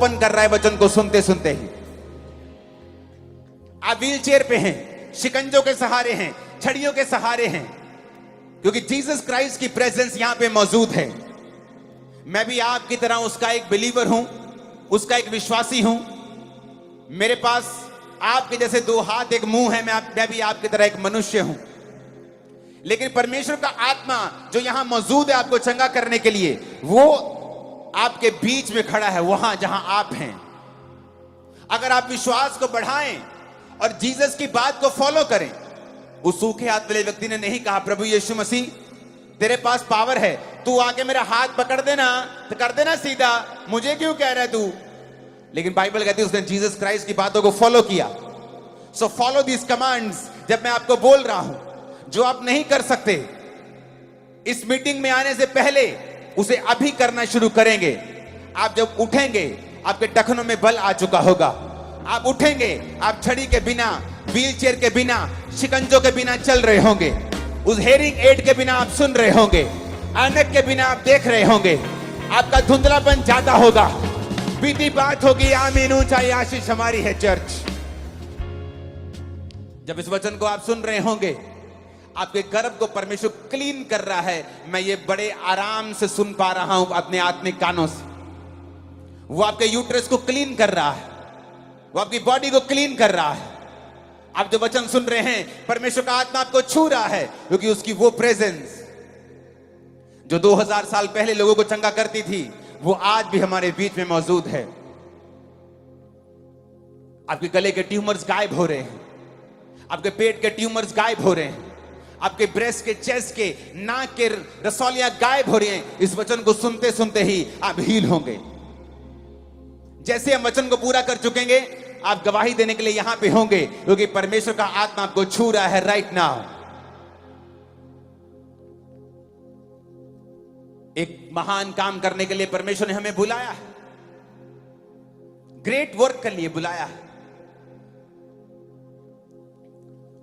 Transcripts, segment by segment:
Open कर रहा है वचन को सुनते सुनते ही। आप व्हील चेयर पे हैं, शिकंजों के सहारे हैं, छड़ियों के सहारे हैं, क्योंकि जीसस क्राइस्ट की प्रेजेंस यहां पे मौजूद है। मैं भी आपकी तरह उसका एक बिलीवर हूं, उसका एक विश्वासी हूं। मेरे पास आपके जैसे दो हाथ एक मुंह है, मैं भी आपकी तरह एक मनुष्य हूं। लेकिन परमेश्वर का आत्मा जो यहां मौजूद है आपको चंगा करने के लिए, वो आपके बीच में खड़ा है, वहां जहां आप हैं। अगर आप विश्वास को बढ़ाएं और जीसस की बात को फॉलो करें। उस सूखे हाथ वाले व्यक्ति ने नहीं कहा, प्रभु यीशु मसीह तेरे पास पावर है, तू आके मेरा हाथ पकड़ देना तो कर देना सीधा, मुझे क्यों कह रहा है तू। लेकिन बाइबल कहती है उसने जीसस क्राइस्ट की बातों को फॉलो किया। So follow this commands. जब मैं आपको बोल रहा हूं, जो आप नहीं कर सकते इस मीटिंग में आने से पहले, उसे अभी करना शुरू करेंगे। आप जब उठेंगे आपके टखनों में बल आ चुका होगा। आप उठेंगे, आप छड़ी के बिना, व्हील चेयर के बिना, शिकंजों के बिना चल रहे होंगे। उस हेयरिंग एड के बिना आप सुन रहे होंगे, ऐनक के बिना आप देख रहे होंगे। आपका धुंधलापन जाता होगा। बीती बात होगी, आमीन, ऊंचाई आशीष हमारी है चर्च। जब इस वचन को आप सुन रहे होंगे, आपके गर्भ को परमेश्वर क्लीन कर रहा है। मैं ये बड़े आराम से सुन पा रहा हूं अपने आत्मिक कानों से। वो आपके यूट्रस को क्लीन कर रहा है, वो आपकी बॉडी को क्लीन कर रहा है। आप जो वचन सुन रहे हैं, परमेश्वर का आत्मा आपको छू रहा है, क्योंकि उसकी वो प्रेजेंस जो 2000 साल पहले लोगों को चंगा करती थी, वो आज भी हमारे बीच में मौजूद है। आपके गले के ट्यूमर्स गायब हो रहे हैं, आपके पेट के ट्यूमर्स गायब हो रहे हैं, आपके ब्रेस्ट के, चेस्ट के, नाक के रसौलियां गायब हो रही हैं। इस वचन को सुनते सुनते ही आप हील होंगे। जैसे हम वचन को पूरा कर चुकेंगे, आप गवाही देने के लिए यहां पे होंगे, क्योंकि परमेश्वर का आत्मा आपको छू रहा है राइट नाउ। एक महान काम करने के लिए परमेश्वर ने हमें बुलाया है, ग्रेट वर्क के लिए बुलाया है।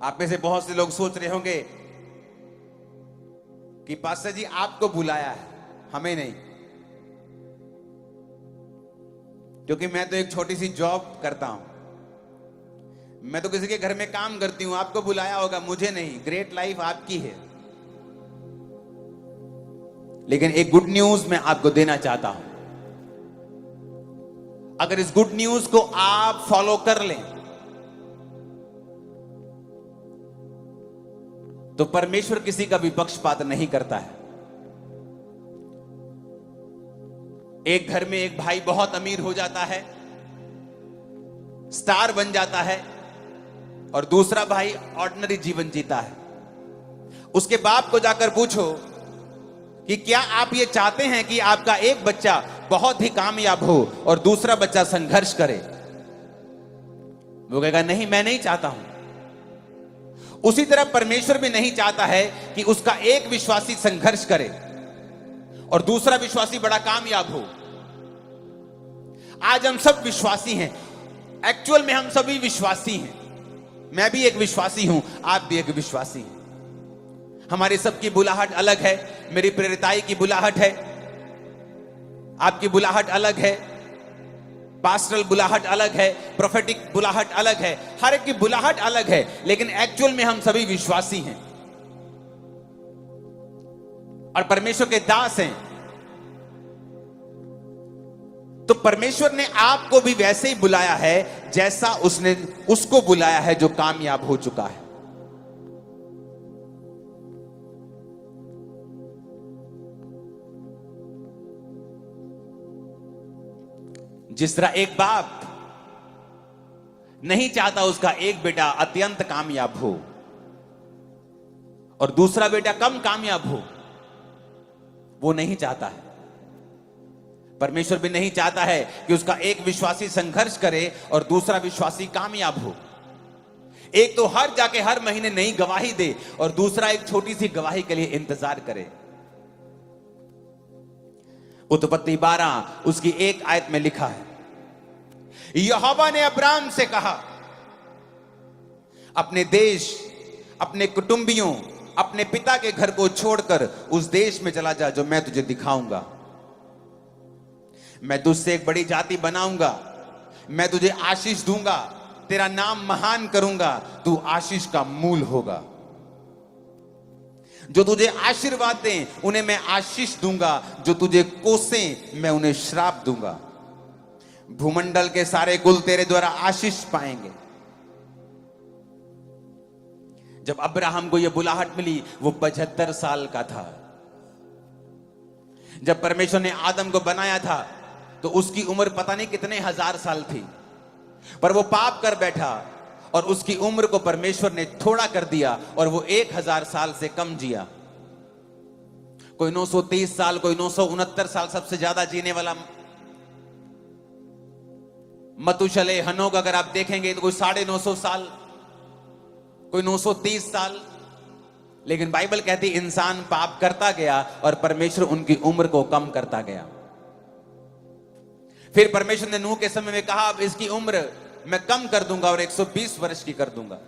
आप में से बहुत से लोग सोच रहे होंगे कि पास्टर जी आपको बुलाया है, हमें नहीं, क्योंकि मैं तो एक छोटी सी जॉब करता हूं, मैं तो किसी के घर में काम करती हूं। आपको बुलाया होगा, मुझे नहीं। ग्रेट लाइफ आपकी है। लेकिन एक गुड न्यूज मैं आपको देना चाहता हूं। अगर इस गुड न्यूज को आप फॉलो कर लें, तो परमेश्वर किसी का भी पक्षपात नहीं करता है। एक घर में एक भाई बहुत अमीर हो जाता है, स्टार बन जाता है, और दूसरा भाई ऑर्डिनरी जीवन जीता है। उसके बाप को जाकर पूछो कि क्या आप ये चाहते हैं कि आपका एक बच्चा बहुत ही कामयाब हो और दूसरा बच्चा संघर्ष करे? वो कहेगा नहीं, मैं नहीं चाहता हूं। उसी तरह परमेश्वर भी नहीं चाहता है कि उसका एक विश्वासी संघर्ष करे और दूसरा विश्वासी बड़ा कामयाब हो। आज हम सब विश्वासी हैं, एक्चुअल में हम सभी विश्वासी हैं। मैं भी एक विश्वासी हूं, आप भी एक विश्वासी हैं। हमारी सबकी बुलाहट अलग है। मेरी प्रेरिताई की बुलाहट है, आपकी बुलाहट अलग है, पास्टरल बुलाहट अलग है, प्रोफेटिक बुलाहट अलग है। हर एक की बुलाहट अलग है, लेकिन एक्चुअल में हम सभी विश्वासी हैं और परमेश्वर के दास हैं। तो परमेश्वर ने आपको भी वैसे ही बुलाया है जैसा उसने उसको बुलाया है जो कामयाब हो चुका है। जिस तरह एक बाप नहीं चाहता उसका एक बेटा अत्यंत कामयाब हो और दूसरा बेटा कम कामयाब हो, वो नहीं चाहता है। परमेश्वर भी नहीं चाहता है कि उसका एक विश्वासी संघर्ष करे और दूसरा विश्वासी कामयाब हो। एक तो हर महीने नई गवाही दे और दूसरा एक छोटी सी गवाही के लिए इंतजार करे। उत्पत्ति 12 उसकी एक आयत में लिखा है, यहोवा ने अब्राम से कहा, अपने देश, अपने कुटुंबियों, अपने पिता के घर को छोड़कर उस देश में चला जा जो मैं तुझे दिखाऊंगा। मैं तुझसे एक बड़ी जाति बनाऊंगा, मैं तुझे आशीष दूंगा, तेरा नाम महान करूंगा, तू आशीष का मूल होगा। जो तुझे आशीर्वाद दें उन्हें मैं आशीष दूंगा, जो तुझे कोसें मैं उन्हें श्राप दूंगा। भूमंडल के सारे कुल तेरे द्वारा आशीष पाएंगे। जब अब्राहम को यह बुलाहट मिली वो 75 साल का था। जब परमेश्वर ने आदम को बनाया था तो उसकी उम्र पता नहीं कितने हजार साल थी, पर वो पाप कर बैठा और उसकी उम्र को परमेश्वर ने थोड़ा कर दिया और वो 1000 साल से कम जिया। कोई 930 साल, कोई 969 साल, सबसे ज्यादा जीने वाला मतुशले हनोक अगर आप देखेंगे तो कोई 950 साल, कोई 930 साल। लेकिन बाइबल कहती इंसान पाप करता गया और परमेश्वर उनकी उम्र को कम करता गया। फिर परमेश्वर ने नूह के समय में कहा अब इसकी उम्र मैं कम कर दूंगा और 120 वर्ष की कर दूंगा।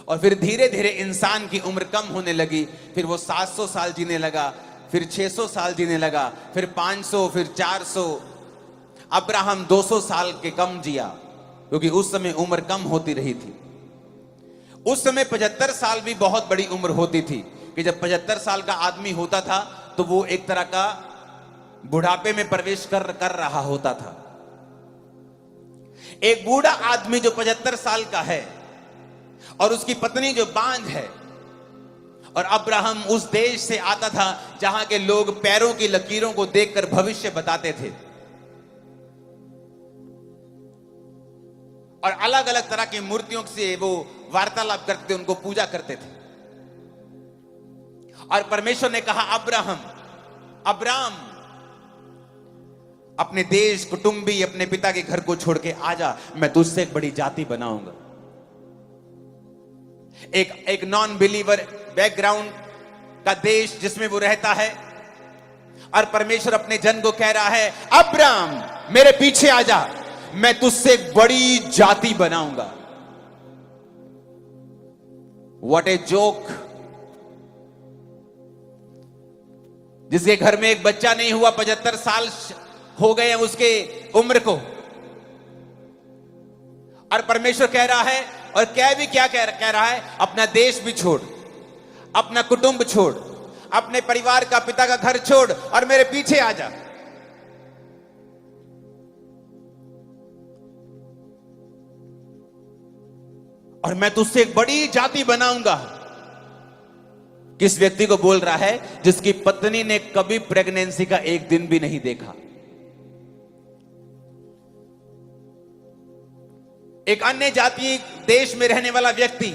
और फिर धीरे धीरे इंसान की उम्र कम होने लगी। फिर वो 700 साल जीने लगा, फिर 600 साल जीने लगा, फिर 500, फिर 400। अब्राहम 200 साल के कम जिया क्योंकि उस समय उम्र कम होती रही थी। उस समय 75 साल भी बहुत बड़ी उम्र होती थी कि जब 75 साल का आदमी होता था तो वो एक तरह का बुढ़ापे में प्रवेश कर रहा होता था। एक बूढ़ा आदमी जो 75 साल का है और उसकी पत्नी जो बांझ है, और अब्राहम उस देश से आता था जहां के लोग पैरों की लकीरों को देखकर भविष्य बताते थे और अलग अलग तरह की मूर्तियों से वो वार्तालाप करते थे, उनको पूजा करते थे। और परमेश्वर ने कहा अब्राम अपने देश, कुटुंबी, अपने पिता के घर को छोड़ के आजा, मैं तुझसे एक बड़ी जाति बनाऊंगा। एक नॉन बिलीवर बैकग्राउंड का देश जिसमें वो रहता है, और परमेश्वर अपने जन को कह रहा है अब्राम मेरे पीछे आजा, मैं तुझसे एक बड़ी जाति बनाऊंगा। What a joke. जिसके घर में एक बच्चा नहीं हुआ, 75 साल हो गए उसके उम्र को, और परमेश्वर कह रहा है, और क्या कह रहा है, अपना देश भी छोड़, अपना कुटुंब छोड़, अपने परिवार का, पिता का घर छोड़ और मेरे पीछे आ जा। और मैं तुझसे एक बड़ी जाति बनाऊंगा। किस व्यक्ति को बोल रहा है? जिसकी पत्नी ने कभी प्रेगनेंसी का एक दिन भी नहीं देखा। एक अन्य जाति देश में रहने वाला व्यक्ति,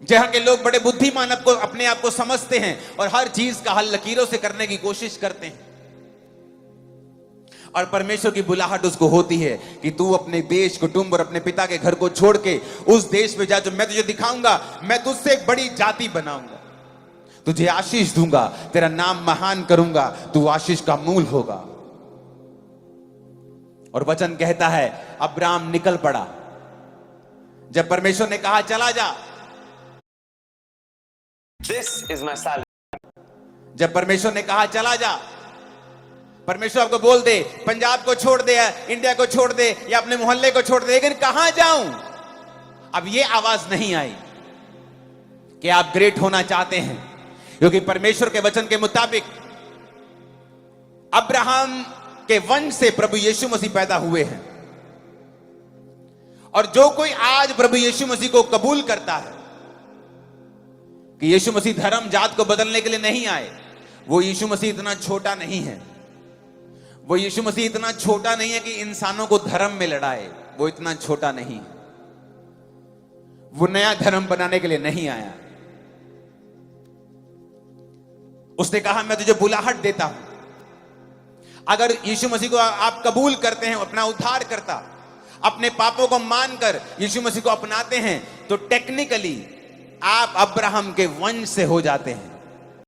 जहां के लोग बड़े बुद्धिमान अपने आप को समझते हैं और हर चीज का हल लकीरों से करने की कोशिश करते हैं, और परमेश्वर की बुलाहट उसको होती है कि तू अपने देश, कुटुंब और अपने पिता के घर को छोड़ के उस देश में जा जो मैं तुझे दिखाऊंगा। मैं तुझसे एक बड़ी जाति बनाऊंगा, तुझे आशीष दूंगा, तेरा नाम महान करूंगा, तू आशीष का मूल होगा। और वचन कहता है अब्राम निकल पड़ा। जब परमेश्वर ने कहा चला जा, This is my salary. जब परमेश्वर ने कहा चला जा, परमेश्वर आपको बोल दे पंजाब को छोड़ दे, इंडिया को छोड़ दे, या अपने मोहल्ले को छोड़ दे, लेकिन कहां जाऊं? अब ये आवाज नहीं आई कि आप ग्रेट होना चाहते हैं, क्योंकि परमेश्वर के वचन के मुताबिक अब्राहम के वंश से प्रभु यीशु मसीह पैदा हुए हैं। और जो कोई आज प्रभु यीशु मसीह को कबूल करता है कि यीशु मसीह धर्म जात को बदलने के लिए नहीं आए, वो यीशु मसीह इतना छोटा नहीं है। वो यीशु मसीह इतना छोटा नहीं है कि इंसानों को धर्म में लड़ाए, वो इतना छोटा नहीं है। वो नया धर्म बनाने के लिए नहीं आया। उसने कहा मैं तुझे बुलाहट देता हूं। अगर यीशु मसीह को आप कबूल करते हैं, अपना उद्धार करता, अपने पापों को मानकर यीशु मसीह को अपनाते हैं, तो टेक्निकली आप अब्राहम के वंश से हो जाते हैं।